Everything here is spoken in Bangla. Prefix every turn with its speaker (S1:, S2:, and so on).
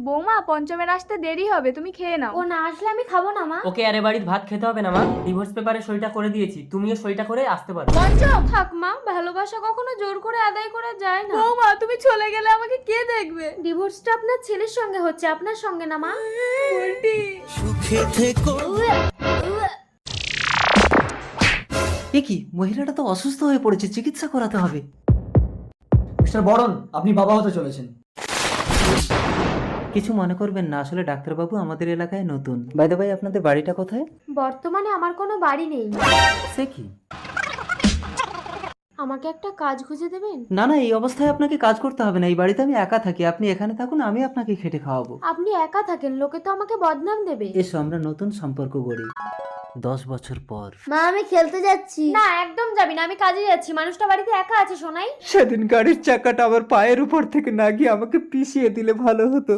S1: বৌমা পঞ্চমের আসতে দেরি হবে, তুমি খেয়ে নাও।
S2: ও না আসলে আমি খাবো না মা।
S3: ওকে আরে বাড়ির ভাত খেতে হবে না মা, ডিভোর্স পেপারে সইটা করে দিয়েছি, তুমিও সইটা করে আসতে পারো।
S1: পঞ্চম
S2: থাক মা, ভালোবাসা কখনো জোর করে আদায় করা যায় না।
S1: বৌমা তুমি চলে গেলে আমাকে কে দেখবে?
S2: ডিভোর্সটা আপনার ছেলের সঙ্গে হচ্ছে, আপনার সঙ্গে না মা।
S1: উল্টি
S4: সুখে থেকো।
S5: এ কি, মহিলাটা তো অসুস্থ হয়ে পড়েছে, চিকিৎসা করাতে হবে।
S6: মিস্টার বরণ, আপনি বাবা হতে চলেছেন।
S5: কিছু মনে করবেন না, আসলে ডাক্তারবাবু আমাদের এলাকায় নতুন। বাই দ্য বাই, আপনাদের বাড়িটা কোথায়?
S2: বর্তমানে আমার কোনো বাড়ি নেই।
S5: সে কি?
S2: আমাকে একটা কাজ খুঁজে দেবেন?
S5: না না, এই অবস্থায় আপনাকে কাজ করতে হবে না, এই বাড়িতে আমি একা থাকি, আপনি এখানে থাকুন, আমি আপনাকে খেটে খাওয়াবো।
S2: আপনি একা থাকেন, লোকে তো আমাকে বদনাম দেবে।
S5: এসো আমরা নতুন সম্পর্ক গড়ি 10 বছর পর।
S2: মা আমি খেলতে যাচ্ছি। না একদম যাবি না, আমি কাজে যাচ্ছি। মানুষটা বাড়িতে একা আছে শোনাই।
S5: সেদিন গাড়ির চাকাটা আমার পায়ের উপর থেকে না গিয়ে আমাকে পিষিয়ে দিলে ভালো হতো।